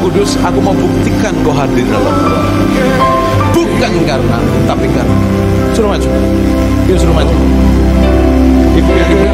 Kudus, aku mau buktikan kau hadir dalam hidup. Bukan karena, tapi karena. Suruh maju. Dia suruh maju. Ibu yang ibu.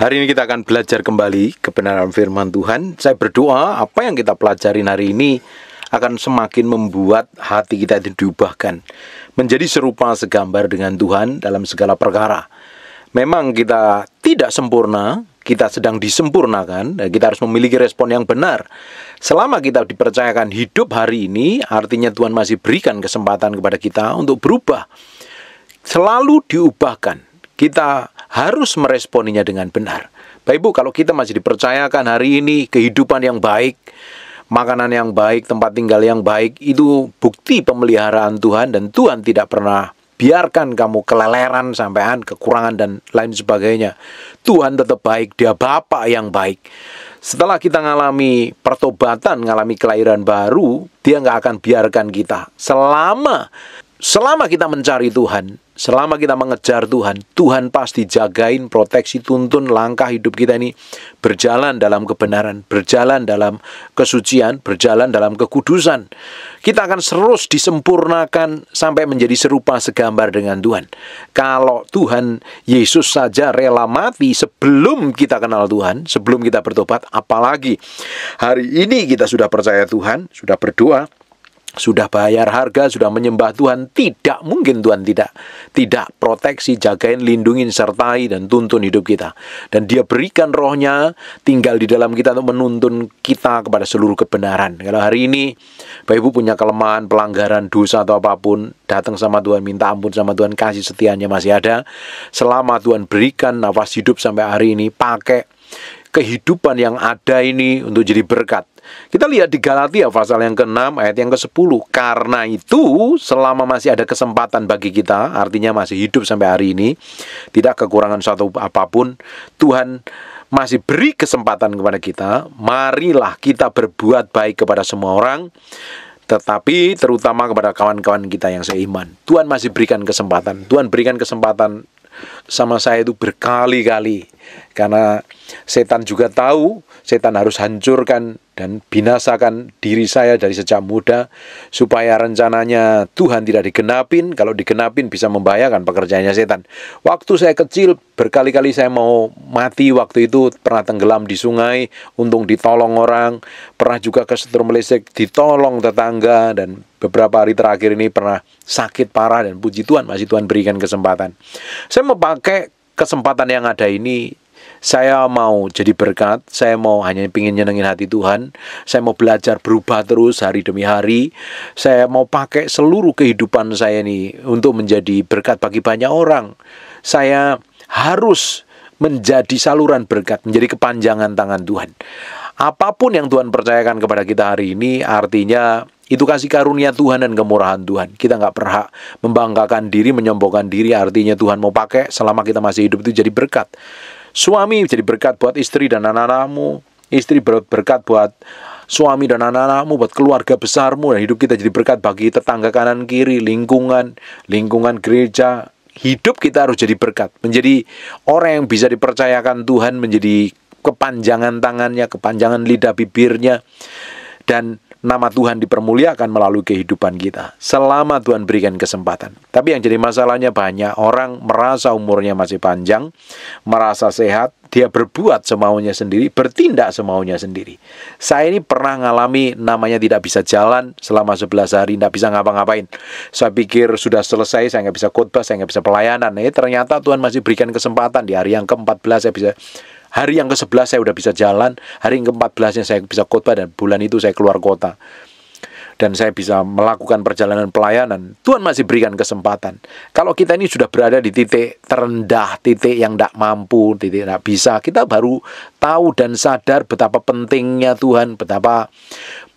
Hari ini kita akan belajar kembali kebenaran firman Tuhan. Saya berdoa apa yang kita pelajarin hari ini akan semakin membuat hati kita diubahkan menjadi serupa segambar dengan Tuhan dalam segala perkara. Memang kita tidak sempurna, kita sedang disempurnakan, dan kita harus memiliki respon yang benar. Selama kita dipercayakan hidup hari ini, artinya Tuhan masih berikan kesempatan kepada kita untuk berubah. Selalu diubahkan. Kita harus meresponinya dengan benar. Bapak Ibu, kalau kita masih dipercayakan hari ini kehidupan yang baik, makanan yang baik, tempat tinggal yang baik, itu bukti pemeliharaan Tuhan, dan Tuhan tidak pernah biarkan kamu keleleran, sampean, kekurangan, dan lain sebagainya. Tuhan tetap baik, Dia Bapa yang baik. Setelah kita mengalami pertobatan, mengalami kelahiran baru, Dia nggak akan biarkan kita. Selama kita mencari Tuhan, selama kita mengejar Tuhan, Tuhan pasti jagain, proteksi, tuntun langkah hidup kita ini berjalan dalam kebenaran, berjalan dalam kesucian, berjalan dalam kekudusan. Kita akan terus disempurnakan sampai menjadi serupa segambar dengan Tuhan. Kalau Tuhan Yesus saja rela mati sebelum kita kenal Tuhan, sebelum kita bertobat, apalagi hari ini kita sudah percaya Tuhan, sudah berdoa, sudah bayar harga, sudah menyembah Tuhan, tidak mungkin Tuhan tidak proteksi, jagain, lindungin, sertai, dan tuntun hidup kita. Dan Dia berikan rohnya tinggal di dalam kita untuk menuntun kita kepada seluruh kebenaran. Kalau hari ini Bapak Ibu punya kelemahan, pelanggaran, dosa atau apapun, datang sama Tuhan, minta ampun sama Tuhan, kasih setianya masih ada. Selama Tuhan berikan nafas hidup sampai hari ini, pakai kehidupan yang ada ini untuk jadi berkat. Kita lihat di Galatia pasal yang ke-6 ayat yang ke-10. Karena itu selama masih ada kesempatan bagi kita, artinya masih hidup sampai hari ini, tidak kekurangan suatu apapun, Tuhan masih beri kesempatan kepada kita. Marilah kita berbuat baik kepada semua orang, tetapi terutama kepada kawan-kawan kita yang seiman. Tuhan masih berikan kesempatan. Tuhan berikan kesempatan sama saya itu berkali-kali, karena setan juga tahu setan harus hancurkan dan binasakan diri saya dari sejak muda, supaya rencananya Tuhan tidak digenapin. Kalau digenapin bisa membahayakan pekerjaannya setan. Waktu saya kecil berkali-kali saya mau mati. Waktu itu pernah tenggelam di sungai, untung ditolong orang. Pernah juga kesetrum meleset, ditolong tetangga. Dan beberapa hari terakhir ini pernah sakit parah, dan puji Tuhan masih Tuhan berikan kesempatan. Saya mau pakai kesempatan yang ada ini. Saya mau jadi berkat, saya mau hanya ingin nyenengin hati Tuhan, saya mau belajar berubah terus hari demi hari, saya mau pakai seluruh kehidupan saya ini untuk menjadi berkat bagi banyak orang. Saya harus menjadi saluran berkat, menjadi kepanjangan tangan Tuhan. Apapun yang Tuhan percayakan kepada kita hari ini, artinya itu kasih karunia Tuhan dan kemurahan Tuhan. Kita nggak berhak membanggakan diri, menyombongkan diri, artinya Tuhan mau pakai selama kita masih hidup itu jadi berkat. Suami jadi berkat buat istri dan anak-anakmu, istri berkat buat suami dan anak-anakmu, buat keluarga besarmu, dan hidup kita jadi berkat bagi tetangga kanan kiri, lingkungan gereja. Hidup kita harus jadi berkat, menjadi orang yang bisa dipercayakan Tuhan, menjadi kepanjangan tangannya, kepanjangan lidah bibirnya, dan nama Tuhan dipermuliakan melalui kehidupan kita selama Tuhan berikan kesempatan. Tapi yang jadi masalahnya, banyak orang merasa umurnya masih panjang, merasa sehat, dia berbuat semaunya sendiri, bertindak semaunya sendiri. Saya ini pernah ngalami namanya tidak bisa jalan selama 11 hari, tidak bisa ngapa-ngapain. Saya pikir sudah selesai, saya nggak bisa khotbah, saya nggak bisa pelayanan. Ternyata Tuhan masih berikan kesempatan. Di hari yang ke-14 saya bisa, hari yang ke-11 saya udah bisa jalan, hari yang ke-14-nya saya bisa khotbah, dan bulan itu saya keluar kota. Dan saya bisa melakukan perjalanan pelayanan. Tuhan masih berikan kesempatan. Kalau kita ini sudah berada di titik terendah, titik yang tidak mampu, titik tidak bisa, kita baru tahu dan sadar betapa pentingnya Tuhan, betapa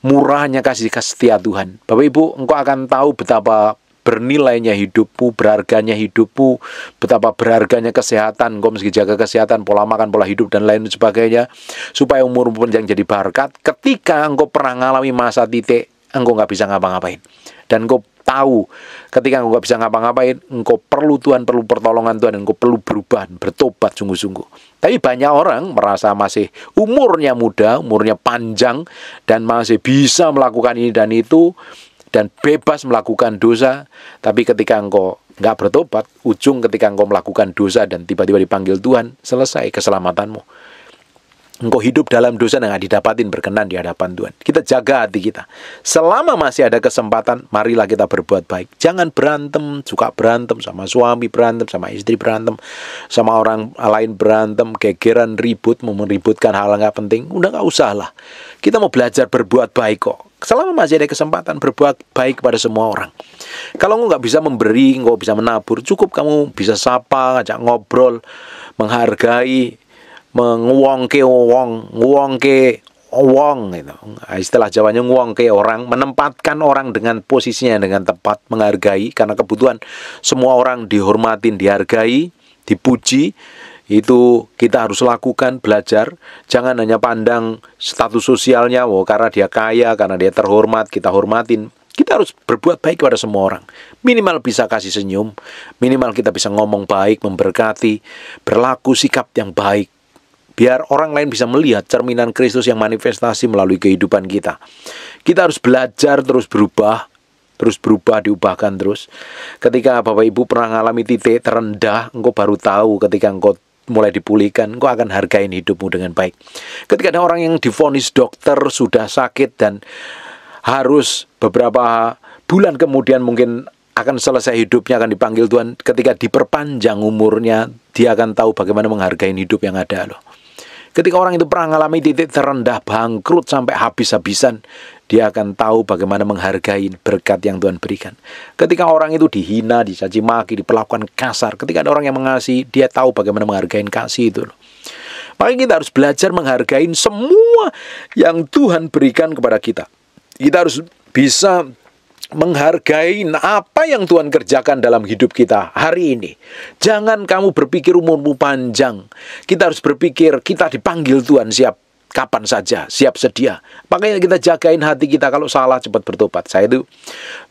murahnya kasih setia Tuhan. Bapak Ibu, engkau akan tahu betapa bernilainya hidupmu, berharganya hidupmu, betapa berharganya kesehatan. Engkau mesti jaga kesehatan, pola makan, pola hidup, dan lain sebagainya, supaya umurmu panjang jadi berkat. Ketika engkau pernah mengalami masa titik engkau nggak bisa ngapa-ngapain, dan engkau tahu ketika engkau nggak bisa ngapa-ngapain, engkau perlu Tuhan, perlu pertolongan Tuhan, engkau perlu berubah, bertobat sungguh-sungguh. Tapi banyak orang merasa masih umurnya muda, umurnya panjang, dan masih bisa melakukan ini dan itu, dan bebas melakukan dosa. Tapi ketika engkau nggak bertobat, ujung ketika engkau melakukan dosa dan tiba-tiba dipanggil Tuhan, selesai keselamatanmu. Engkau hidup dalam dosa dan nggak didapatin berkenan di hadapan Tuhan. Kita jaga hati kita. Selama masih ada kesempatan, marilah kita berbuat baik. Jangan berantem, suka berantem sama suami, berantem sama istri, berantem sama orang lain, berantem, gegeran, ribut, mau meributkan hal nggak penting. Udah nggak usah lah. Kita mau belajar berbuat baik kok. Selama masih ada kesempatan, berbuat baik kepada semua orang. Kalau engkau nggak bisa memberi, engkau bisa menabur, cukup kamu bisa sapa, ngajak ngobrol, menghargai, menguangke wong gitu. Istilah Jawanya nguangke orang, menempatkan orang dengan posisinya dengan tepat, menghargai, karena kebutuhan semua orang dihormatin, dihargai, dipuji. Itu kita harus lakukan, belajar. Jangan hanya pandang status sosialnya, karena dia kaya, karena dia terhormat, kita hormatin. Kita harus berbuat baik kepada semua orang. Minimal bisa kasih senyum, minimal kita bisa ngomong baik, memberkati, berlaku sikap yang baik, biar orang lain bisa melihat cerminan Kristus yang manifestasi melalui kehidupan kita. Kita harus belajar terus berubah, diubahkan terus. Ketika Bapak Ibu pernah mengalami titik terendah, engkau baru tahu ketika engkau mulai dipulihkan, engkau akan hargain hidupmu dengan baik. Ketika ada orang yang divonis dokter sudah sakit dan harus beberapa bulan kemudian mungkin akan selesai hidupnya, akan dipanggil Tuhan, ketika diperpanjang umurnya, dia akan tahu bagaimana menghargai hidup yang ada loh. Ketika orang itu pernah mengalami titik terendah, bangkrut sampai habis-habisan, dia akan tahu bagaimana menghargai berkat yang Tuhan berikan. Ketika orang itu dihina, dicaci maki, diperlakukan kasar, ketika ada orang yang mengasihi, dia tahu bagaimana menghargai kasih itu loh. Makanya kita harus belajar menghargai semua yang Tuhan berikan kepada kita. Kita harus bisa menghargai apa yang Tuhan kerjakan dalam hidup kita hari ini. Jangan kamu berpikir umurmu panjang. Kita harus berpikir kita dipanggil Tuhan siap kapan saja, siap sedia. Makanya kita jagain hati kita, kalau salah cepat bertobat. Saya itu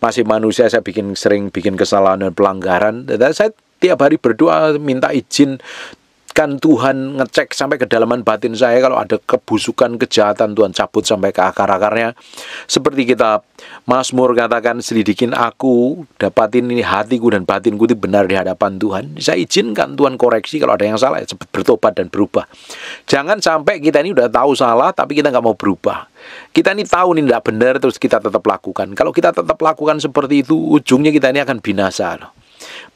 masih manusia, saya sering bikin kesalahan dan pelanggaran. Dan saya tiap hari berdoa minta izin kan Tuhan, ngecek sampai kedalaman batin saya. Kalau ada kebusukan, kejahatan, Tuhan cabut sampai ke akar-akarnya. Seperti kita Mazmur katakan, selidikin aku, dapatin ini hatiku dan batinku itu benar di hadapan Tuhan. Saya izinkan Tuhan koreksi, kalau ada yang salah ya cepat bertobat dan berubah. Jangan sampai kita ini udah tahu salah tapi kita nggak mau berubah. Kita ini tahu ini tidak benar terus kita tetap lakukan. Kalau kita tetap lakukan seperti itu, ujungnya kita ini akan binasa loh.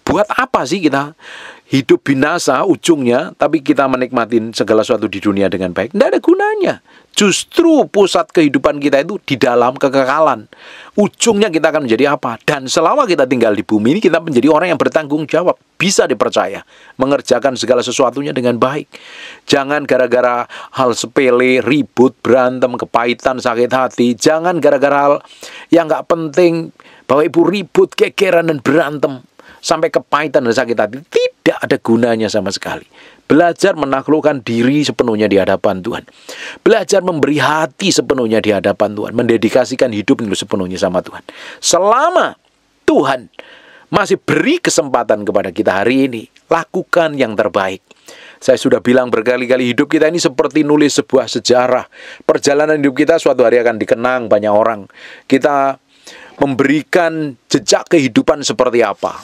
Buat apa sih kita hidup binasa ujungnya, tapi kita menikmatin segala sesuatu di dunia dengan baik? Tidak ada gunanya. Justru pusat kehidupan kita itu di dalam kekekalan. Ujungnya kita akan menjadi apa? Dan selama kita tinggal di bumi ini, kita menjadi orang yang bertanggung jawab, bisa dipercaya, mengerjakan segala sesuatunya dengan baik. Jangan gara-gara hal sepele, ribut, berantem, kepahitan, sakit hati. Jangan gara-gara hal yang nggak penting, Bapak Ibu ribut, gegeran, dan berantem sampai kepahitan dan sakit hati. Tidak ada gunanya sama sekali. Belajar menaklukkan diri sepenuhnya di hadapan Tuhan. Belajar memberi hati sepenuhnya di hadapan Tuhan. Mendedikasikan hidup itu sepenuhnya sama Tuhan. Selama Tuhan masih beri kesempatan kepada kita hari ini, lakukan yang terbaik. Saya sudah bilang berkali-kali, hidup kita ini seperti nulis sebuah sejarah. Perjalanan hidup kita suatu hari akan dikenang banyak orang. Kita memberikan jejak kehidupan seperti apa?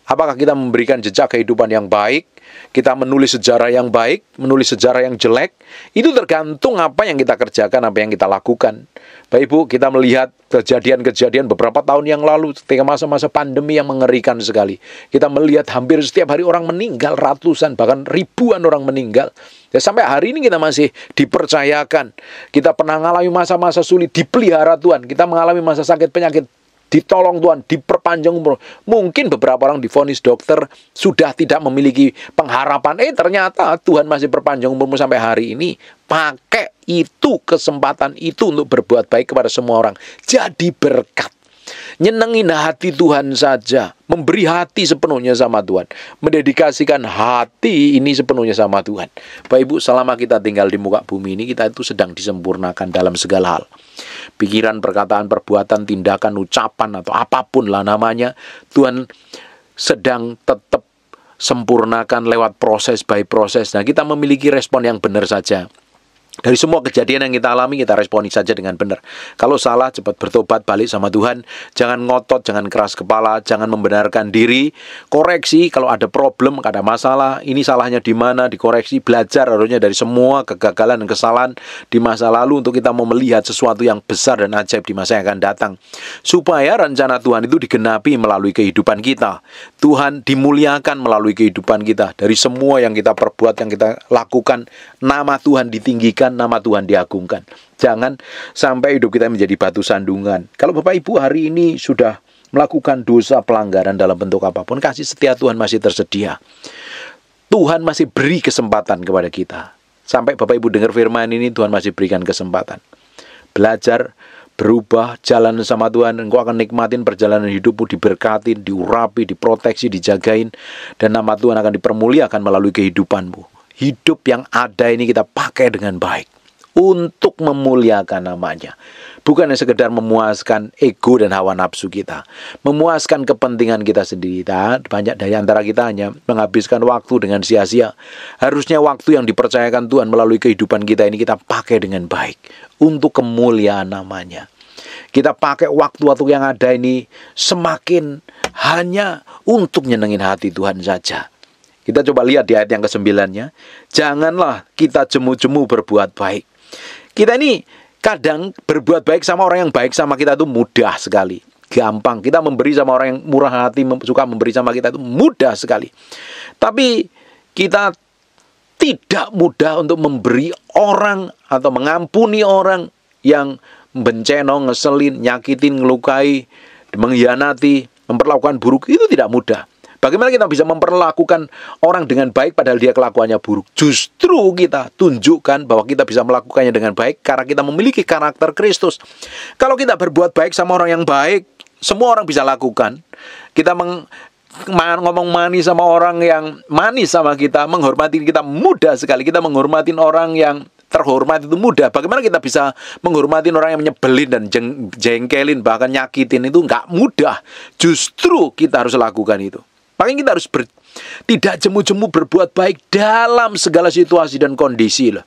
Apakah kita memberikan jejak kehidupan yang baik? Kita menulis sejarah yang baik, menulis sejarah yang jelek? Itu tergantung apa yang kita kerjakan, apa yang kita lakukan. Bapak Ibu, kita melihat kejadian-kejadian beberapa tahun yang lalu ketika masa-masa pandemi yang mengerikan sekali. Kita melihat hampir setiap hari orang meninggal, ratusan bahkan ribuan orang meninggal. Dan sampai hari ini kita masih dipercayakan. Kita pernah mengalami masa-masa sulit, dipelihara Tuhan. Kita mengalami masa sakit penyakit, ditolong Tuhan, diperpanjang umur. Mungkin beberapa orang divonis dokter sudah tidak memiliki pengharapan. Ternyata Tuhan masih perpanjang umurmu sampai hari ini. Pakai itu, kesempatan itu untuk berbuat baik kepada semua orang. Jadi berkat. Nyenengin hati Tuhan saja. Memberi hati sepenuhnya sama Tuhan. Mendedikasikan hati ini sepenuhnya sama Tuhan. Bapak Ibu, selama kita tinggal di muka bumi ini, kita itu sedang disempurnakan dalam segala hal. Pikiran, perkataan, perbuatan, tindakan, ucapan, atau apapun lah namanya, Tuhan sedang tetap sempurnakan lewat proses by proses. Nah, kita memiliki respon yang benar saja. Dari semua kejadian yang kita alami, kita responi saja dengan benar. Kalau salah, cepat bertobat, balik sama Tuhan. Jangan ngotot, jangan keras kepala, jangan membenarkan diri. Koreksi kalau ada problem, ada masalah. Ini salahnya di mana, dikoreksi. Belajar harusnya dari semua kegagalan dan kesalahan di masa lalu untuk kita mau melihat sesuatu yang besar dan ajaib di masa yang akan datang. Supaya rencana Tuhan itu digenapi melalui kehidupan kita. Tuhan dimuliakan melalui kehidupan kita. Dari semua yang kita perbuat, yang kita lakukan, nama Tuhan ditinggikan, nama Tuhan diagungkan. Jangan sampai hidup kita menjadi batu sandungan. Kalau Bapak Ibu hari ini sudah melakukan dosa pelanggaran dalam bentuk apapun, kasih setia Tuhan masih tersedia. Tuhan masih beri kesempatan kepada kita. Sampai Bapak Ibu dengar firman ini, Tuhan masih berikan kesempatan. Belajar, berubah, jalan sama Tuhan. Engkau akan nikmatin perjalanan hidupmu, diberkatin, diurapi, diproteksi, dijagain. Dan nama Tuhan akan dipermuliakan melalui kehidupanmu. Hidup yang ada ini kita pakai dengan baik untuk memuliakan namanya. Bukan hanya sekedar memuaskan ego dan hawa nafsu kita, memuaskan kepentingan kita sendiri. Banyak dari antara kita hanya menghabiskan waktu dengan sia-sia. Harusnya waktu yang dipercayakan Tuhan melalui kehidupan kita ini kita pakai dengan baik untuk kemuliaan namanya. Kita pakai waktu-waktu yang ada ini semakin hanya untuk nyenengin hati Tuhan saja. Kita coba lihat di ayat yang ke-9-nya. Janganlah kita jemu-jemu berbuat baik. Kita ini kadang berbuat baik sama orang yang baik sama kita itu mudah sekali. Gampang. Kita memberi sama orang yang murah hati, suka memberi sama kita itu mudah sekali. Tapi kita tidak mudah untuk memberi orang atau mengampuni orang yang benceno, ngeselin, nyakitin, ngelukai, mengkhianati, memperlakukan buruk. Itu tidak mudah. Bagaimana kita bisa memperlakukan orang dengan baik padahal dia kelakuannya buruk? Justru kita tunjukkan bahwa kita bisa melakukannya dengan baik karena kita memiliki karakter Kristus. Kalau kita berbuat baik sama orang yang baik, semua orang bisa lakukan. Kita ngomong manis sama orang yang manis sama kita, menghormati kita mudah sekali. Kita menghormati orang yang terhormat itu mudah. Bagaimana kita bisa menghormati orang yang menyebelin dan jengkelin, bahkan nyakitin itu nggak mudah. Justru kita harus lakukan itu. Makanya kita harus tidak jemu-jemu berbuat baik dalam segala situasi dan kondisi loh.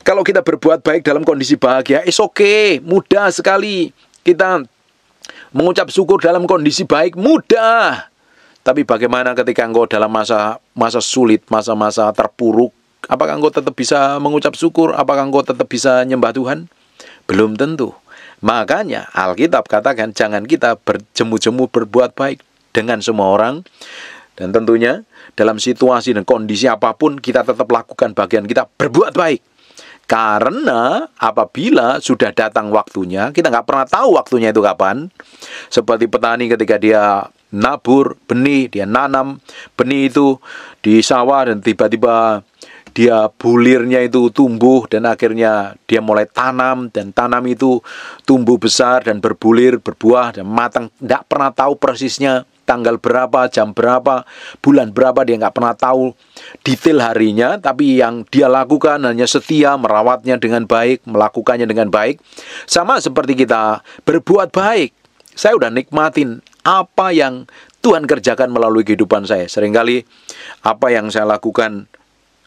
Kalau kita berbuat baik dalam kondisi bahagia, it's okay, mudah sekali. Kita mengucap syukur dalam kondisi baik, mudah. Tapi bagaimana ketika engkau dalam masa sulit, masa-masa terpuruk, apakah engkau tetap bisa mengucap syukur? Apakah engkau tetap bisa nyembah Tuhan? Belum tentu. Makanya Alkitab katakan jangan kita berjemu-jemu berbuat baik dengan semua orang. Dan tentunya dalam situasi dan kondisi apapun kita tetap lakukan bagian kita, berbuat baik. Karena apabila sudah datang waktunya, kita nggak pernah tahu waktunya itu kapan. Seperti petani ketika dia nabur benih, dia nanam benih itu di sawah dan tiba-tiba dia bulirnya itu tumbuh dan akhirnya dia mulai tanam dan tanam itu tumbuh besar dan berbulir, berbuah dan matang. Nggak pernah tahu persisnya tanggal berapa, jam berapa, bulan berapa, dia nggak pernah tahu detail harinya, tapi yang dia lakukan hanya setia, merawatnya dengan baik, melakukannya dengan baik. Sama seperti kita berbuat baik. Saya udah nikmatin apa yang Tuhan kerjakan melalui kehidupan saya. Seringkali apa yang saya lakukan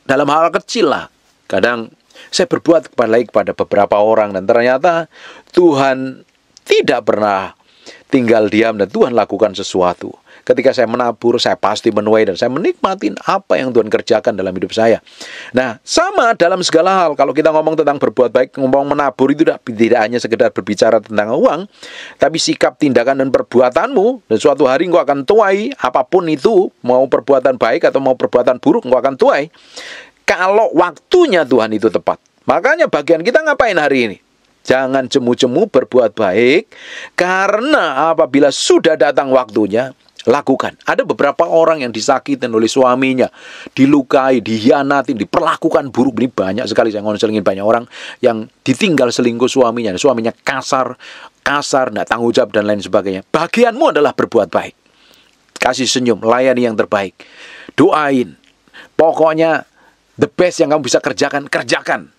dalam hal kecil lah. Kadang saya berbuat kepada beberapa orang dan ternyata Tuhan tidak pernah tinggal diam dan Tuhan lakukan sesuatu. Ketika saya menabur, saya pasti menuai dan saya menikmati apa yang Tuhan kerjakan dalam hidup saya. Nah, sama dalam segala hal. Kalau kita ngomong tentang berbuat baik, ngomong menabur itu tidak hanya sekedar berbicara tentang uang, tapi sikap, tindakan, dan perbuatanmu. Dan suatu hari engkau akan tuai, apapun itu, mau perbuatan baik atau mau perbuatan buruk, engkau akan tuai. Kalau waktunya Tuhan itu tepat. Makanya bagian kita ngapain hari ini? Jangan jemu-jemu berbuat baik, karena apabila sudah datang waktunya, lakukan. Ada beberapa orang yang disakitin oleh suaminya, dilukai, dihianati, diperlakukan buruk. Ini banyak sekali, saya ngonselingin banyak orang yang ditinggal selingkuh suaminya. Suaminya kasar, tidak tanggung jawab dan lain sebagainya. Bagianmu adalah berbuat baik. Kasih senyum, layani yang terbaik. Doain. Pokoknya the best yang kamu bisa kerjakan, kerjakan.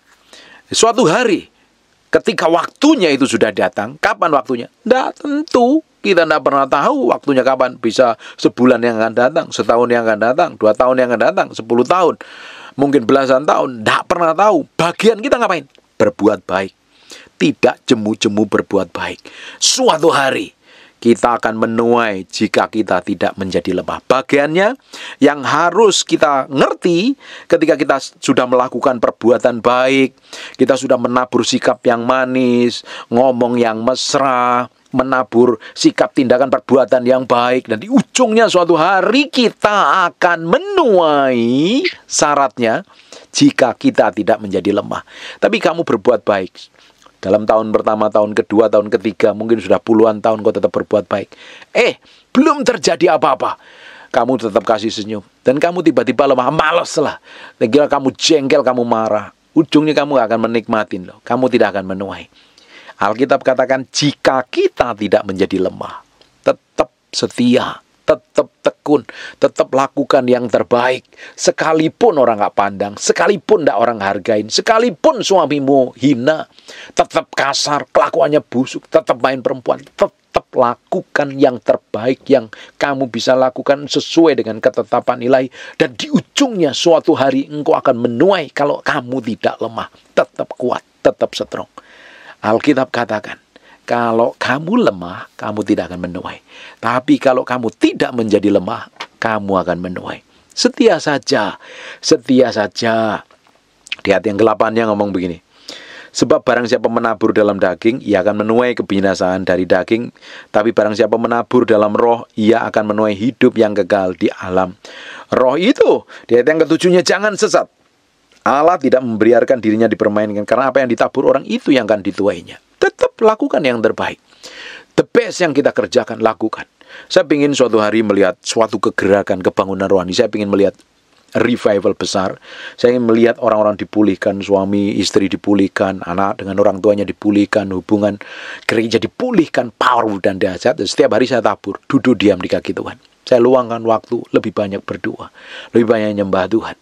Suatu hari, ketika waktunya itu sudah datang, kapan waktunya? Tidak tentu. Kita tidak pernah tahu waktunya kapan. Bisa sebulan yang akan datang, setahun yang akan datang, 2 tahun yang akan datang, 10 tahun, mungkin belasan tahun. Tidak pernah tahu. Bagian kita ngapain? Berbuat baik. Tidak jemu-jemu berbuat baik. Suatu hari kita akan menuai jika kita tidak menjadi lemah. Bagiannya yang harus kita ngerti ketika kita sudah melakukan perbuatan baik, kita sudah menabur sikap yang manis, ngomong yang mesra, menabur sikap, tindakan, perbuatan yang baik, dan di ujungnya suatu hari kita akan menuai syaratnya jika kita tidak menjadi lemah. Tapi kamu berbuat baik dalam tahun pertama, tahun kedua, tahun ketiga, mungkin sudah puluhan tahun kau tetap berbuat baik. Belum terjadi apa-apa, kamu tetap kasih senyum, dan kamu tiba-tiba lemah, malas lah, kira kamu jengkel, kamu marah, ujungnya kamu gak akan menikmatin loh. Kamu tidak akan menuai. Alkitab katakan, jika kita tidak menjadi lemah, tetap setia, tetap tekun, tetap lakukan yang terbaik. Sekalipun orang gak pandang, sekalipun gak orang hargain, sekalipun suamimu hina, tetap kasar, kelakuannya busuk, tetap main perempuan, tetap lakukan yang terbaik yang kamu bisa lakukan sesuai dengan ketetapan ilahi. Dan di ujungnya suatu hari engkau akan menuai kalau kamu tidak lemah. Tetap kuat, tetap strong. Alkitab katakan, kalau kamu lemah, kamu tidak akan menuai. Tapi kalau kamu tidak menjadi lemah, kamu akan menuai. Setia saja, setia saja. Di ayat yang ke-8-nya ngomong begini. Sebab barang siapa menabur dalam daging, ia akan menuai kebinasaan dari daging. Tapi barang siapa menabur dalam roh, ia akan menuai hidup yang kekal di alam roh itu. Di ayat yang ke-7-nya, jangan sesat. Allah tidak membiarkan dirinya dipermainkan, karena apa yang ditabur orang itu yang akan dituainya. Tetap lakukan yang terbaik. The best yang kita kerjakan, lakukan. Saya ingin suatu hari melihat suatu kegerakan, kebangunan rohani. Saya ingin melihat revival besar. Saya ingin melihat orang-orang dipulihkan, suami istri dipulihkan, anak dengan orang tuanya dipulihkan, hubungan gereja dipulihkan, powerful dan dahsyat. Setiap hari saya tabur, duduk diam di kaki Tuhan. Saya luangkan waktu lebih banyak berdoa, lebih banyak nyembah Tuhan.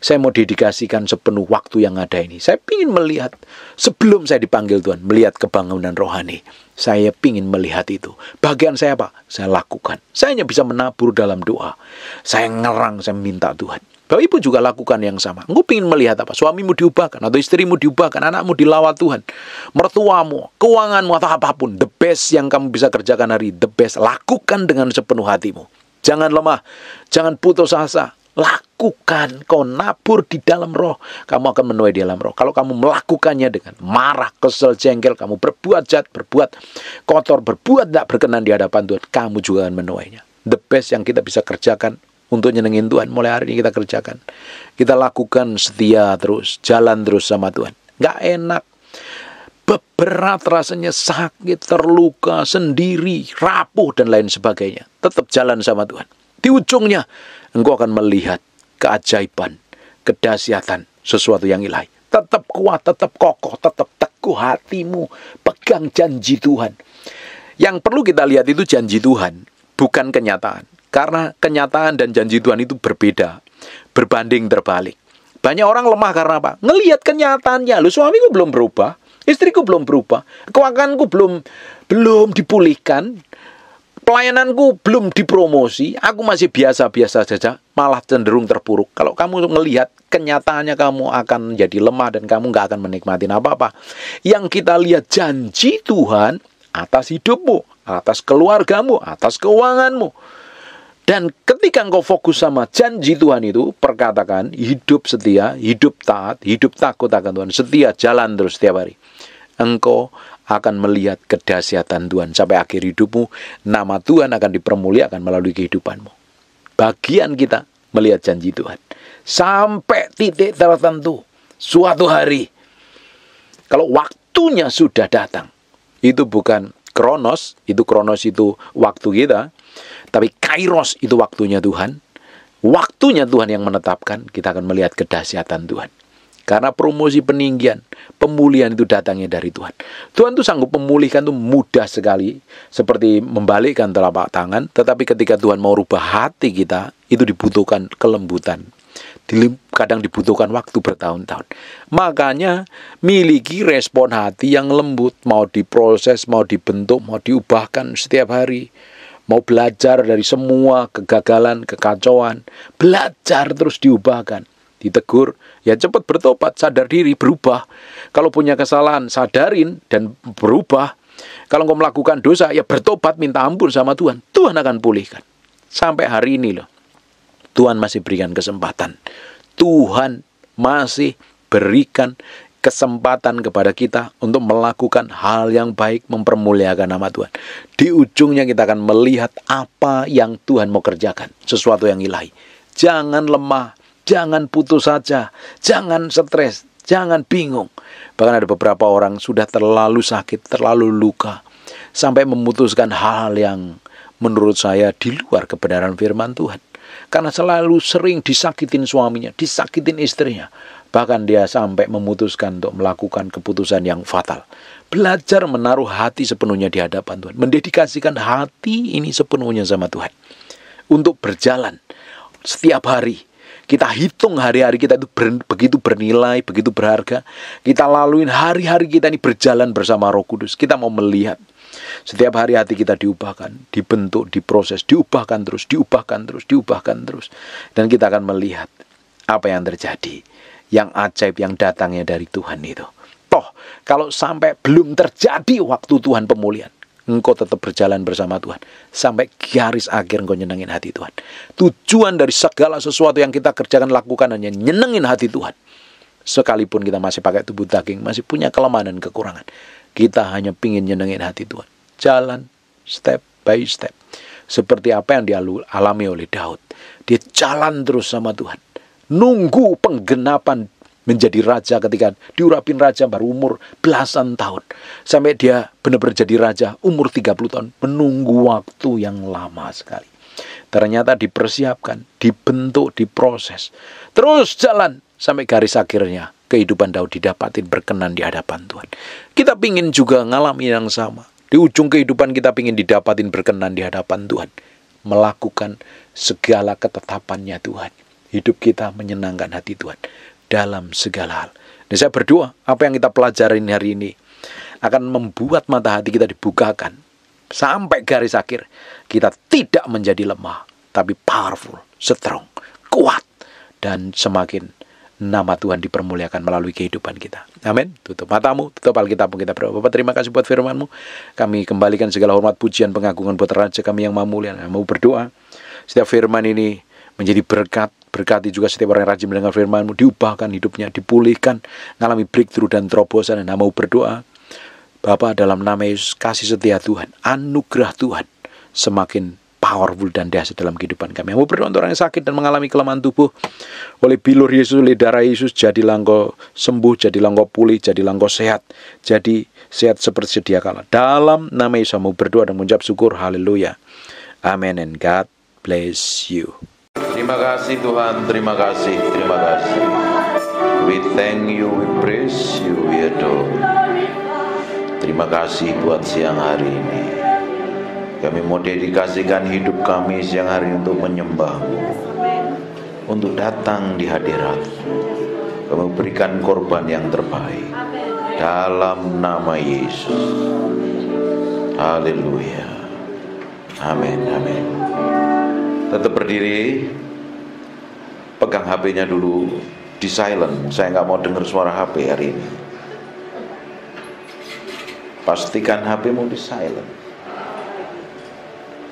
Saya mau dedikasikan sepenuh waktu yang ada ini. Saya ingin melihat, sebelum saya dipanggil Tuhan, melihat kebangunan rohani. Saya ingin melihat itu. Bagian saya apa? Saya lakukan. Saya hanya bisa menabur dalam doa. Saya ngerang, saya minta Tuhan. Bapak Ibu juga lakukan yang sama. Engkau ingin melihat apa? Suamimu diubahkan, atau istrimu diubahkan, anakmu dilawat Tuhan, mertuamu, keuanganmu, atau apapun. The best yang kamu bisa kerjakan hari, the best. Lakukan dengan sepenuh hatimu. Jangan lemah, jangan putus asa. Lakukan, kau nabur di dalam roh, kamu akan menuai di dalam roh. Kalau kamu melakukannya dengan marah, kesel, jengkel, kamu berbuat jahat, berbuat kotor, berbuat tidak berkenan di hadapan Tuhan, kamu juga akan menuainya. The best yang kita bisa kerjakan untuk nyenengin Tuhan, mulai hari ini kita kerjakan. Kita lakukan setia terus, jalan terus sama Tuhan. Gak enak, berat rasanya, sakit, terluka, sendiri, rapuh, dan lain sebagainya. Tetap jalan sama Tuhan. Di ujungnya, engkau akan melihat keajaiban, kedahsyatan, sesuatu yang ilahi. Tetap kuat, tetap kokoh, tetap teguh hatimu. Pegang janji Tuhan. Yang perlu kita lihat itu janji Tuhan, bukan kenyataan. Karena kenyataan dan janji Tuhan itu berbeda, berbanding terbalik. Banyak orang lemah karena apa? Ngelihat kenyataannya. Loh, suamiku belum berubah, istriku belum berubah, keuanganku belum dipulihkan, pelayananku belum dipromosi, aku masih biasa-biasa saja, malah cenderung terpuruk. Kalau kamu melihat kenyataannya, kamu akan menjadi lemah dan kamu nggak akan menikmati apa-apa. Yang kita lihat janji Tuhan atas hidupmu, atas keluargamu, atas keuanganmu. Dan ketika engkau fokus sama janji Tuhan itu, perkatakan hidup setia, hidup taat, hidup takut akan Tuhan, setia jalan terus setiap hari, engkau akan melihat kedahsyatan Tuhan sampai akhir hidupmu. Nama Tuhan akan dipermuliakan melalui kehidupanmu. Bagian kita melihat janji Tuhan sampai titik tertentu. Suatu hari, kalau waktunya sudah datang, itu bukan kronos itu waktu kita, tapi kairos itu waktunya Tuhan. Waktunya Tuhan yang menetapkan, kita akan melihat kedahsyatan Tuhan. Karena promosi, peninggian, pemulihan itu datangnya dari Tuhan. Tuhan itu sanggup memulihkan itu mudah sekali, seperti membalikkan telapak tangan. Tetapi ketika Tuhan mau rubah hati kita, itu dibutuhkan kelembutan. Kadang dibutuhkan waktu bertahun-tahun. Makanya miliki respon hati yang lembut, mau diproses, mau dibentuk, mau diubahkan setiap hari. Mau belajar dari semua kegagalan, kekacauan, belajar terus diubahkan. Ditegur, ya cepat bertobat, sadar diri, berubah. Kalau punya kesalahan, sadarin dan berubah. Kalau engkau melakukan dosa, ya bertobat, minta ampun sama Tuhan. Tuhan akan pulihkan. Sampai hari ini loh, Tuhan masih berikan kesempatan. Tuhan masih berikan kesempatan kepada kita untuk melakukan hal yang baik, mempermuliakan nama Tuhan. Di ujungnya kita akan melihat apa yang Tuhan mau kerjakan, sesuatu yang ilahi. Jangan lemah. Jangan putus saja, jangan stres, jangan bingung. Bahkan ada beberapa orang sudah terlalu sakit, terlalu luka, sampai memutuskan hal yang menurut saya di luar kebenaran firman Tuhan. Karena selalu sering disakitin suaminya, disakitin istrinya. Bahkan dia sampai memutuskan untuk melakukan keputusan yang fatal. Belajar menaruh hati sepenuhnya di hadapan Tuhan. Mendedikasikan hati ini sepenuhnya sama Tuhan. Untuk berjalan setiap hari. Kita hitung hari-hari kita itu begitu bernilai, begitu berharga. Kita laluin hari-hari kita ini berjalan bersama Roh Kudus. Kita mau melihat setiap hari hati kita diubahkan, dibentuk, diproses, diubahkan terus, diubahkan terus, diubahkan terus. Dan kita akan melihat apa yang terjadi, yang ajaib yang datangnya dari Tuhan itu. Toh, kalau sampai belum terjadi waktu Tuhan pemulihan, engkau tetap berjalan bersama Tuhan sampai garis akhir engkau nyenengin hati Tuhan. Tujuan dari segala sesuatu yang kita kerjakan, lakukan hanya nyenengin hati Tuhan. Sekalipun kita masih pakai tubuh daging, masih punya kelemahan dan kekurangan, kita hanya pingin nyenengin hati Tuhan. Jalan step by step, seperti apa yang dialami oleh Daud. Dia jalan terus sama Tuhan, nunggu penggenapan menjadi raja. Ketika diurapin raja baru umur belasan tahun, sampai dia benar-benar jadi raja umur 30 tahun, menunggu waktu yang lama sekali. Ternyata dipersiapkan, dibentuk, diproses, terus jalan sampai garis akhirnya kehidupan Daud didapatin berkenan di hadapan Tuhan. Kita pingin juga ngalami yang sama. Di ujung kehidupan kita pingin didapatin berkenan di hadapan Tuhan, melakukan segala ketetapannya Tuhan. Hidup kita menyenangkan hati Tuhan dalam segala hal. Dan saya berdoa apa yang kita pelajarin hari ini akan membuat mata hati kita dibukakan sampai garis akhir. Kita tidak menjadi lemah, tapi powerful, strong, kuat, dan semakin nama Tuhan dipermuliakan melalui kehidupan kita. Amin. Tutup matamu, tutup Alkitab kita berdoa. Bapak, terima kasih buat firman-Mu. Kami kembalikan segala hormat, pujian, pengagungan buat Raja kami yang maha mulia. Kami mau berdoa setiap firman ini menjadi berkat. Berkati juga setiap orang yang rajin mendengar firman-Mu, diubahkan hidupnya, dipulihkan, mengalami breakthrough dan terobosan. Dan mau berdoa, Bapa, dalam nama Yesus, kasih setia Tuhan, anugerah Tuhan semakin powerful dan dahsyat dalam kehidupan kami. Mau berdoa untuk orang yang sakit dan mengalami kelemahan tubuh, oleh bilur Yesus, oleh darah Yesus, jadilah engkau sembuh, jadilah engkau pulih, jadilah engkau sehat, jadi sehat seperti sedia kala. Dalam nama Yesus mau berdoa dan mengucap syukur. Haleluya. Amen and God bless you. Terima kasih Tuhan, terima kasih, terima kasih. We thank you, we praise you, we adore. Terima kasih buat siang hari ini. Kami mau dedikasikan hidup kami siang hari untuk menyembah-Mu, untuk datang di hadirat. Kami berikan korban yang terbaik dalam nama Yesus. Haleluya. Amin, amin. Tetap berdiri, pegang HP-nya dulu, di silent. Saya nggak mau dengar suara HP hari ini. Pastikan HP-mu di silent.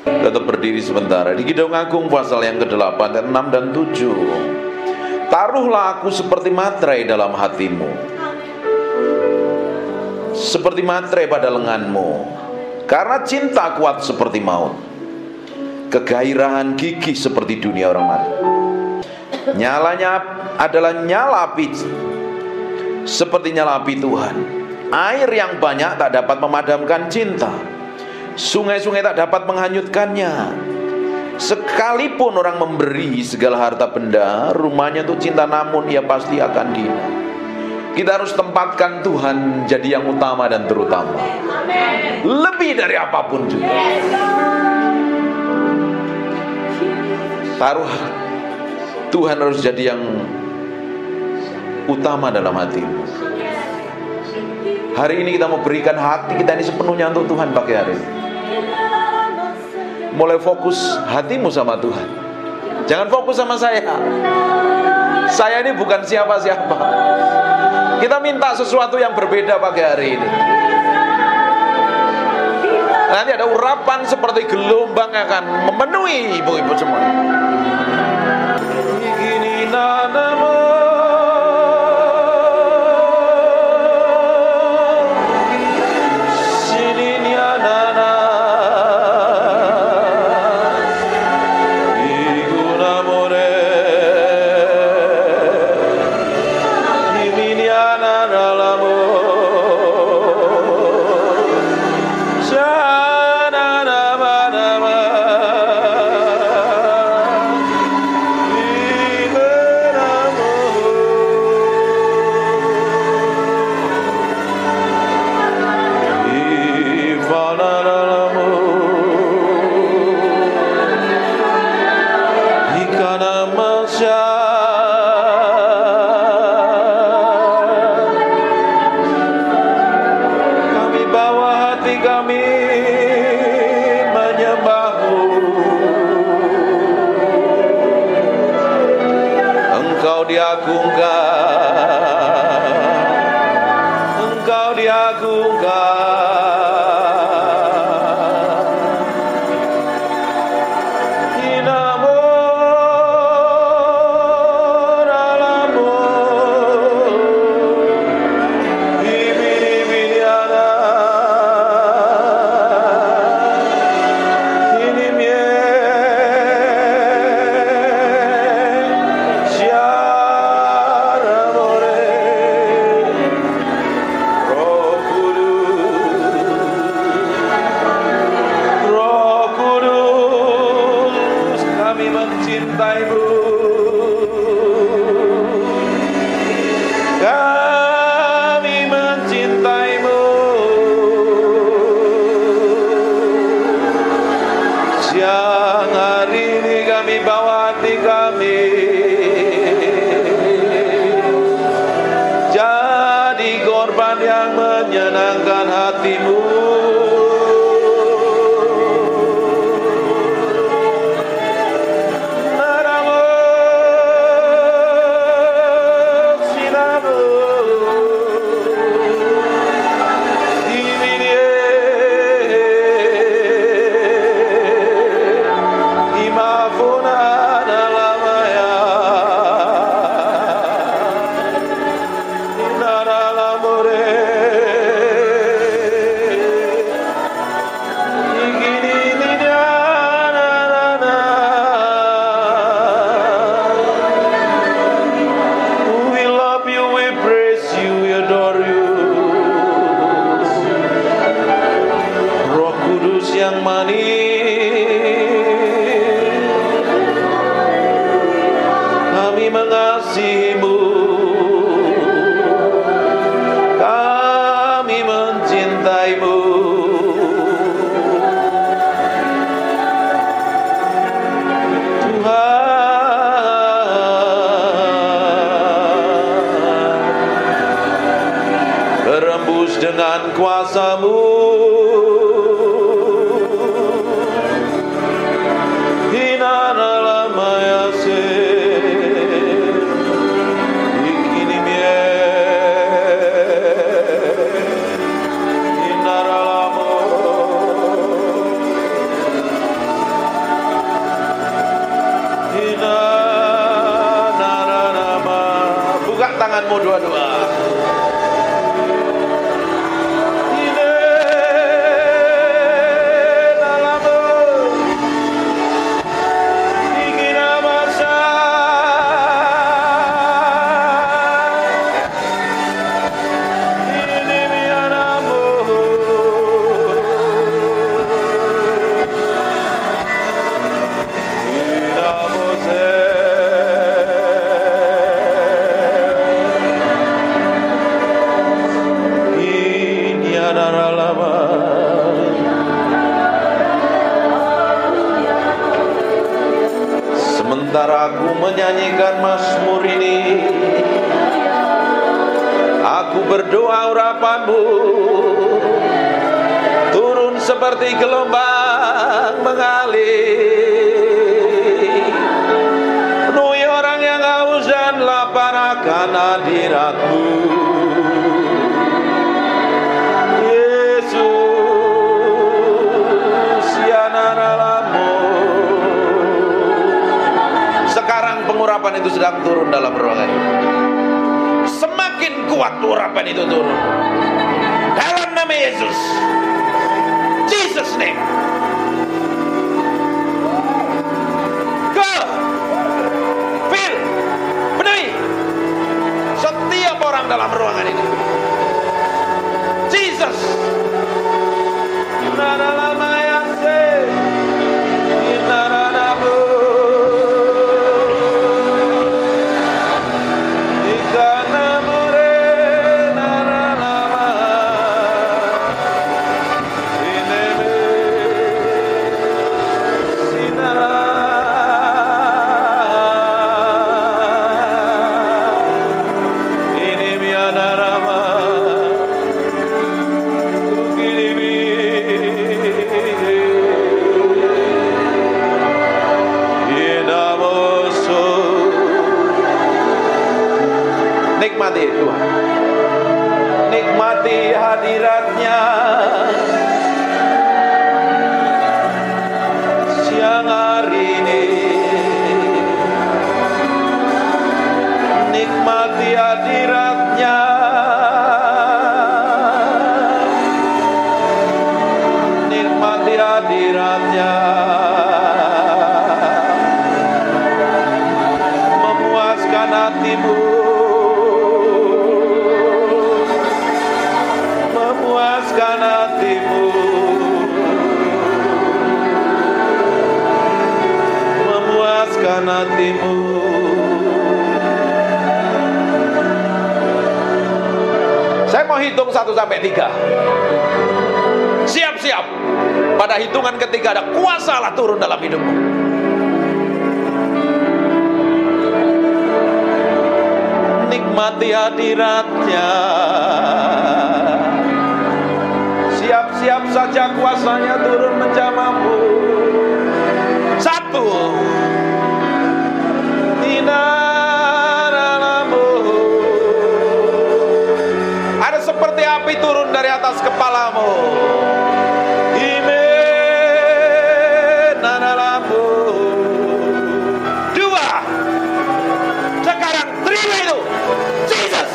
Tetap berdiri sebentar. Di Kidung Agung pasal yang ke-8, 6 dan 7. Taruhlah aku seperti materai dalam hatimu, seperti materai pada lenganmu, karena cinta kuat seperti maut, kegairahan gigih seperti dunia orang mati. Nyalanya adalah nyala api, seperti nyala api Tuhan. Air yang banyak tak dapat memadamkan cinta, sungai-sungai tak dapat menghanyutkannya. Sekalipun orang memberi segala harta benda, rumahnya untuk cinta, namun ia pasti akan dihina. Kita harus tempatkan Tuhan jadi yang utama dan terutama, lebih dari apapun juga. Taruh Tuhan harus jadi yang utama dalam hatimu. Hari ini kita mau berikan hati kita ini sepenuhnya untuk Tuhan pakai hari ini. Mulai fokus hatimu sama Tuhan. Jangan fokus sama saya. Saya ini bukan siapa-siapa. Kita minta sesuatu yang berbeda pagi hari ini. Nanti ada urapan seperti gelombang akan memenuhi ibu-ibu semua. dengan kuasa-Mu. tanganmu dua-dua. Sementara aku menyanyikan mazmur ini, aku berdoa urapanmu turun seperti gelombang mengalir, penuhi orang yang haus dan lapar akan hadiratmu. Urapan itu sedang turun dalam ruangan ini. Semakin kuat urapan itu turun dalam nama Yesus. Jesus name. Go, fill, penuhi setiap orang dalam ruangan ini. Jesus. Nikmati Tuhan, nikmati hadiratnya siang hari ini, nikmati hadiratnya, nikmati hadiratnya, memuaskan hatimu, memuaskan hatimu, memuaskan hatimu. Saya mau hitung 1 sampai 3. Siap-siap. Pada hitungan ketiga ada kuasa Allah turun dalam hidupmu. Nikmati hadiratnya. Siap-siap saja kuasanya turun menjamahmu. 1. Ada seperti api turun dari atas kepalamu. Sekarang terima itu. Jesus.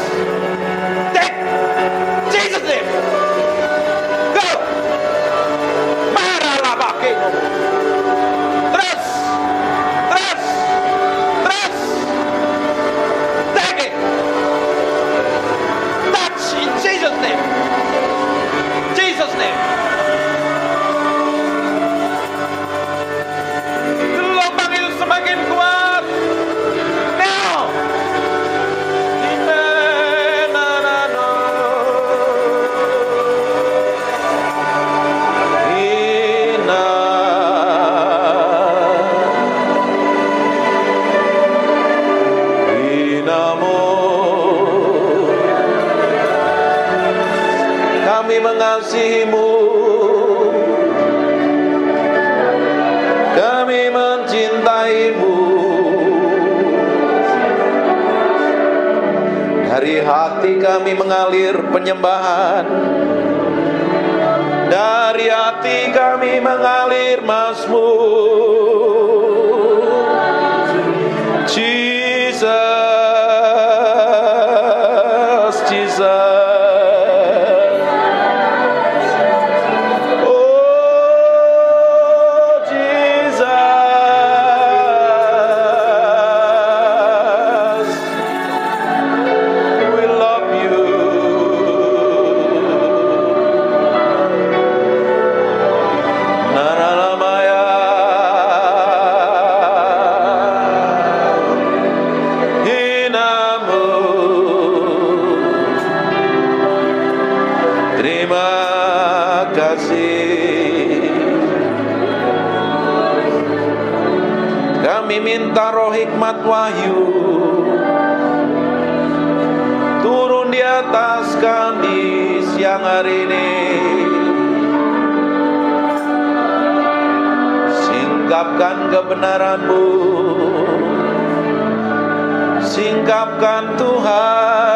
Take. Jesus name. Go. Maralah pakai. Terus. Terus. Terus. Take it. Touch in Jesus name. Jesus name. Gelombang itu semakin kuat. Now. Kami mengasihimu, kami mencintaimu, dari hati kami mengalir penyembahan, dari hati kami mengalir mazmur. Jesus, Kami minta roh hikmat wahyu turun di atas kami siang hari ini. Singkapkan kebenaran-Mu, singkapkan Tuhan.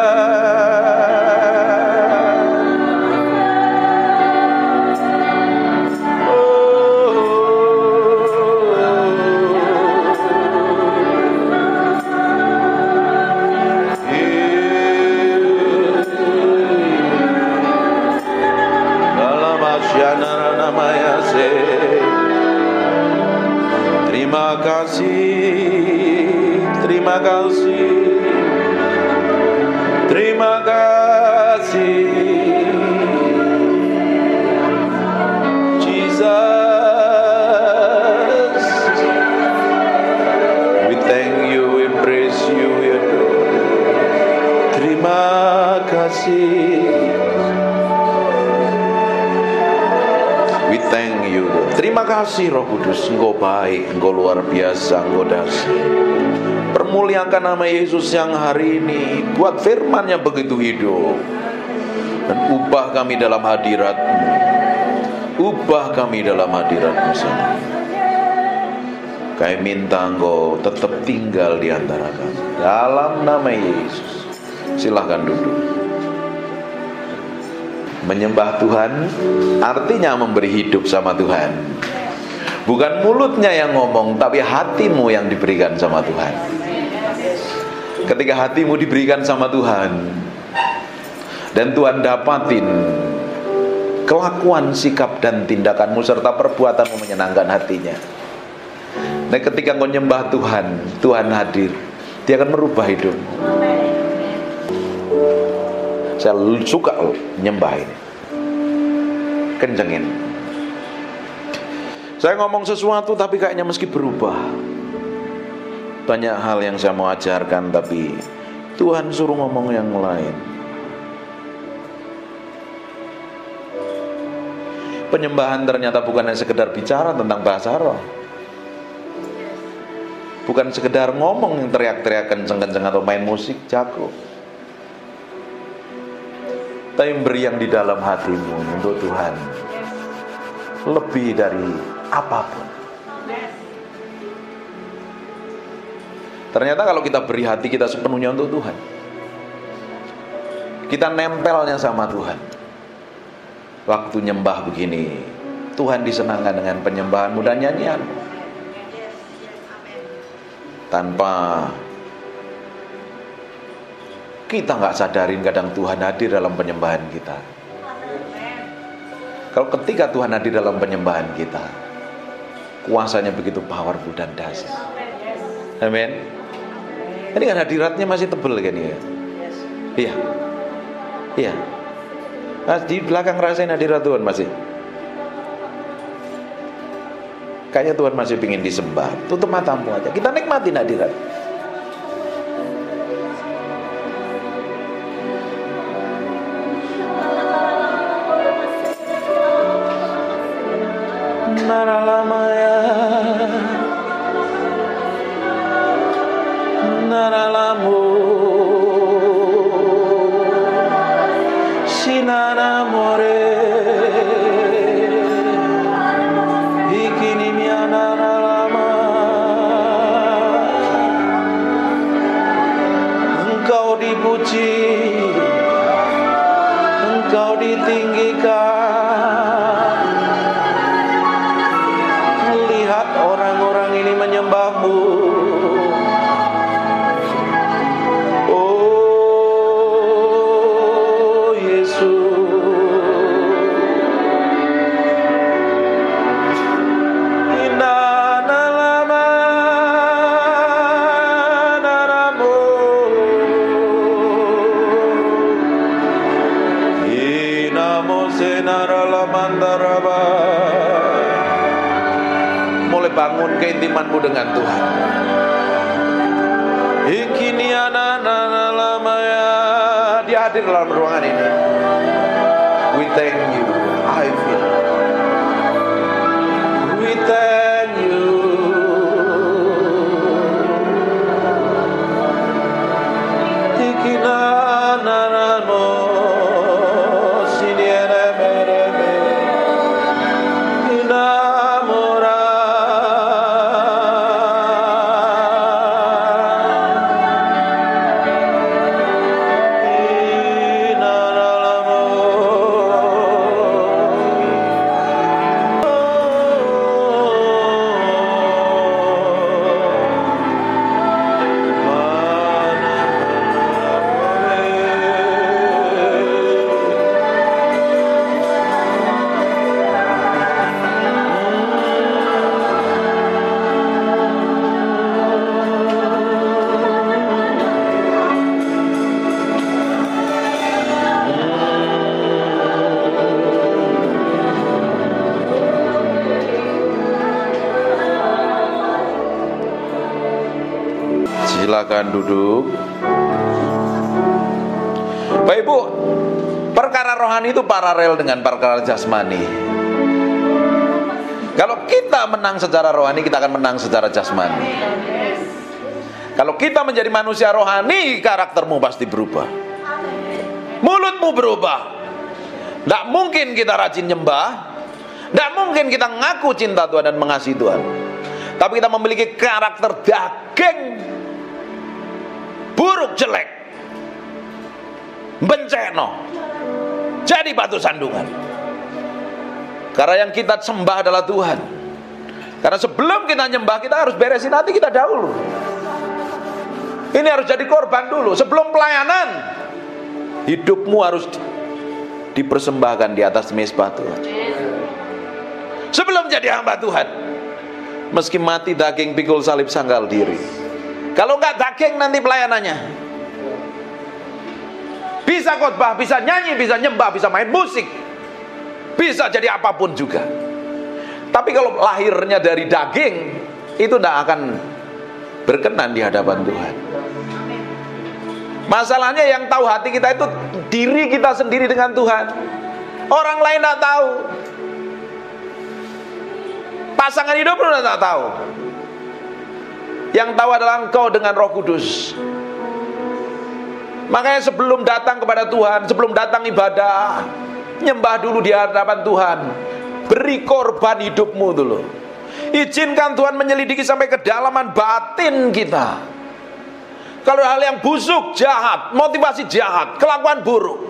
Terima kasih, terima kasih, terima kasih, Jesus. We thank you, we praise you, we adore. Terima kasih. We thank you. Terima kasih Roh Kudus, Engkau baik, Engkau luar biasa, Engkau dahsyat. Permuliakan nama Yesus yang hari ini, buat firman-Nya begitu hidup, dan ubah kami dalam hadirat-Mu. Ubah kami dalam hadirat-Mu sendiri. Kami minta Engkau tetap tinggal di antara kami, dalam nama Yesus. Silahkan duduk. Menyembah Tuhan artinya memberi hidup sama Tuhan. Bukan mulutnya yang ngomong, tapi hatimu yang diberikan sama Tuhan. Ketika hatimu diberikan sama Tuhan, dan Tuhan dapatin kelakuan, sikap, dan tindakanmu serta perbuatanmu menyenangkan hatinya. Nah, ketika kau nyembah Tuhan, Tuhan hadir. Dia akan merubah hidupmu. Saya suka nyembah ini. Kencengin. Saya ngomong sesuatu tapi kayaknya meski berubah. Banyak hal yang saya mau ajarkan tapi Tuhan suruh ngomong yang lain. Penyembahan ternyata bukan hanya sekedar bicara tentang bahasa roh. Bukan sekedar ngomong yang teriak-teriak kenceng-kenceng atau main musik jago. Tapi beri yang di dalam hatimu untuk Tuhan, lebih dari apapun. Ternyata kalau kita beri hati kita sepenuhnya untuk Tuhan, kita nempelnya sama Tuhan. Waktu nyembah begini, Tuhan disenangkan dengan penyembahanmu dan nyanyianmu. Tanpa kita nggak sadarin kadang Tuhan hadir dalam penyembahan kita. Kalau ketika Tuhan hadir dalam penyembahan kita, kuasanya begitu powerful dan dahsyat. Amin. Ini kan hadiratnya masih tebel kan ya? Iya. Iya. Nah, di belakang rasain hadirat Tuhan masih. Kayaknya Tuhan masih ingin disembah. Tutup matamu aja. Kita nikmatin hadirat. Naralamaya, naralamu, sinaramore, ikinimia naralama. Engkau dipuji, Engkau ditinggikan. Orang-orang ini menyembahmu. Oh Yesus, inana lama naramu, inamo senara lamandaraba. Mulai bangun keintimanmu dengan Tuhan. Ikini anak-anak lamanya. Dia hadir dalam ruangan ini. We thank you. I feel. We thank you. Silakan duduk. Bapak Ibu, perkara rohani itu paralel dengan perkara jasmani. Kalau kita menang secara rohani, kita akan menang secara jasmani. Kalau kita menjadi manusia rohani, karaktermu pasti berubah. Mulutmu berubah. Tidak mungkin kita rajin nyembah, tidak mungkin kita ngaku cinta Tuhan dan mengasihi Tuhan, tapi kita memiliki karakter daging, buruk, jelek, benceno, jadi batu sandungan. Karena yang kita sembah adalah Tuhan. Karena sebelum kita nyembah, kita harus beresin hati kita dahulu. Ini harus jadi korban dulu. Sebelum pelayanan, hidupmu harus dipersembahkan di atas mezbah Tuhan. Sebelum jadi hamba Tuhan, meski mati daging, pikul salib, sangkal diri. Kalau nggak daging, nanti pelayanannya bisa khotbah, bisa nyanyi, bisa nyembah, bisa main musik, bisa jadi apapun juga. Tapi kalau lahirnya dari daging, itu tidak akan berkenan di hadapan Tuhan. Masalahnya yang tahu hati kita itu diri kita sendiri dengan Tuhan. Orang lain tidak tahu. Pasangan hidup pun tidak tahu. Yang tahu adalah engkau dengan Roh Kudus. Makanya sebelum datang kepada Tuhan, sebelum datang ibadah, nyembah dulu di hadapan Tuhan. Beri korban hidupmu dulu. Izinkan Tuhan menyelidiki sampai kedalaman batin kita. Kalau hal yang busuk, jahat, motivasi jahat, kelakuan buruk,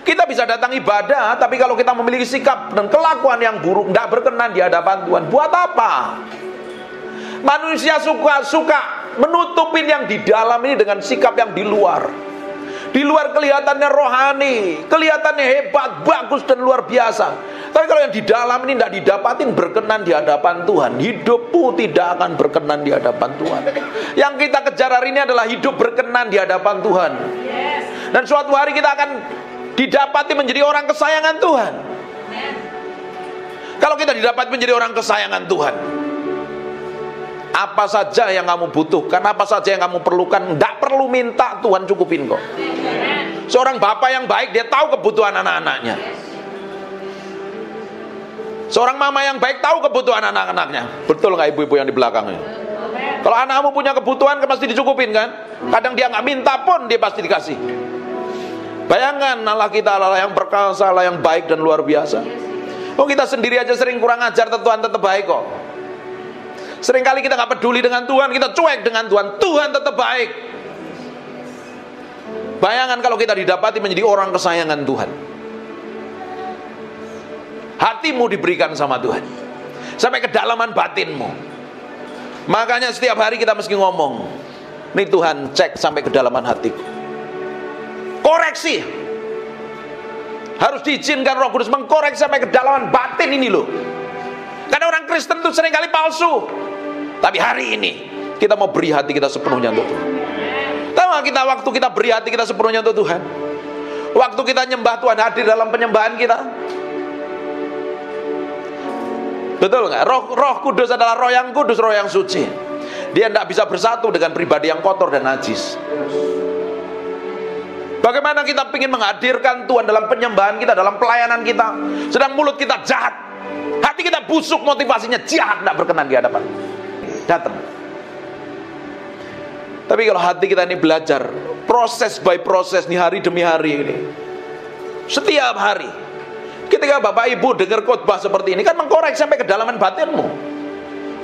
kita bisa datang ibadah, tapi kalau kita memiliki sikap dan kelakuan yang buruk, tidak berkenan di hadapan Tuhan, buat apa? Manusia suka menutupin yang di dalam ini dengan sikap yang di luar. Di luar kelihatannya rohani, kelihatannya hebat, bagus dan luar biasa. Tapi kalau yang di dalam ini tidak didapatin berkenan di hadapan Tuhan, hidupmu tidak akan berkenan di hadapan Tuhan. Yang kita kejar hari ini adalah hidup berkenan di hadapan Tuhan. Dan suatu hari kita akan didapati menjadi orang kesayangan Tuhan. Kalau kita didapat menjadi orang kesayangan Tuhan, apa saja yang kamu butuhkan, apa saja yang kamu perlukan, tidak perlu minta, Tuhan cukupin kok. Seorang bapak yang baik, dia tahu kebutuhan anak-anaknya. Seorang mama yang baik tahu kebutuhan anak-anaknya. Betul nggak ibu-ibu yang di belakangnya? Kalau anakmu punya kebutuhan, pasti dicukupin kan? Kadang dia nggak minta pun, dia pasti dikasih. Bayangkan Allah kita Allah yang perkasa, Allah yang baik dan luar biasa. Oh, kita sendiri aja sering kurang ajar, Tuhan tetap baik kok. Seringkali kita nggak peduli dengan Tuhan, kita cuek dengan Tuhan, Tuhan tetap baik. Bayangkan kalau kita didapati menjadi orang kesayangan Tuhan. Hatimu diberikan sama Tuhan sampai kedalaman batinmu. Makanya setiap hari kita mesti ngomong, nih Tuhan, cek sampai kedalaman hatiku. Koreksi. Harus diizinkan Roh Kudus mengkoreksi sampai kedalaman batin ini loh. Karena orang Kristen itu seringkali palsu. Tapi hari ini kita mau beri hati kita sepenuhnya untuk Tuhan. Tahu gak kita waktu kita beri hati kita sepenuhnya untuk Tuhan? Waktu kita nyembah, Tuhan hadir dalam penyembahan kita. Betul nggak? Roh Kudus adalah roh yang kudus, roh yang suci. Dia tidak bisa bersatu dengan pribadi yang kotor dan najis. Bagaimana kita ingin menghadirkan Tuhan dalam penyembahan kita, dalam pelayanan kita, sedang mulut kita jahat, hati kita busuk, motivasinya jahat, tidak berkenan di hadapan. Datang. Tapi kalau hati kita ini belajar, proses by proses nih, hari demi hari ini, setiap hari, ketika Bapak Ibu dengar khotbah seperti ini, kan mengkorek sampai kedalaman batinmu.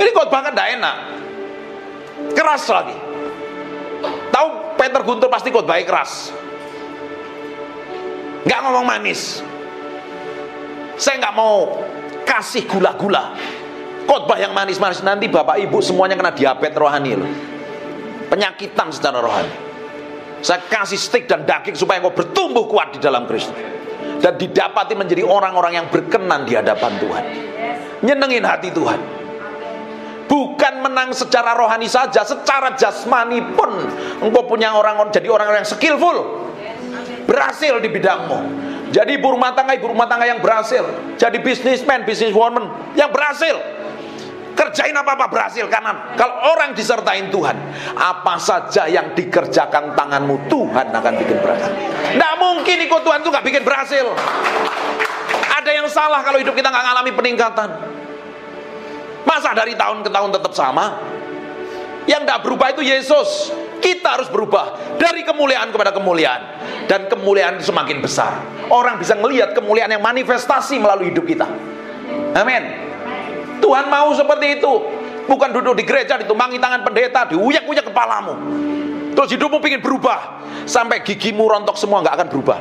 Ini khotbah kan tidak enak, keras lagi. Tahu Peter Guntur pasti khotbahnya keras, nggak ngomong manis. Saya nggak mau kasih gula-gula, khotbah yang manis-manis, nanti Bapak Ibu semuanya kena diabetes rohani loh. Penyakitan secara rohani. Saya kasih stik dan daging supaya engkau bertumbuh kuat di dalam Kristus dan didapati menjadi orang-orang yang berkenan di hadapan Tuhan, nyenengin hati Tuhan. Bukan menang secara rohani saja, secara jasmani pun engkau punya jadi orang-orang yang skillful, berhasil di bidangmu. Jadi ibu rumah tangga yang berhasil, jadi businessman, businesswoman yang berhasil. Kerjain apa-apa berhasil. Karena kalau orang disertain Tuhan, apa saja yang dikerjakan tanganmu, Tuhan akan bikin berhasil. Nggak mungkin ikut Tuhan tuh nggak bikin berhasil. Ada yang salah kalau hidup kita nggak ngalami peningkatan. Masa dari tahun ke tahun tetap sama? Yang nggak berubah itu Yesus. Kita harus berubah dari kemuliaan kepada kemuliaan, dan kemuliaan semakin besar. Orang bisa melihat kemuliaan yang manifestasi melalui hidup kita. Amin. Tuhan mau seperti itu. Bukan duduk di gereja ditumpangi tangan pendeta, diuyak-uyak kepalamu, terus hidupmu pengen berubah sampai gigimu rontok semua, nggak akan berubah.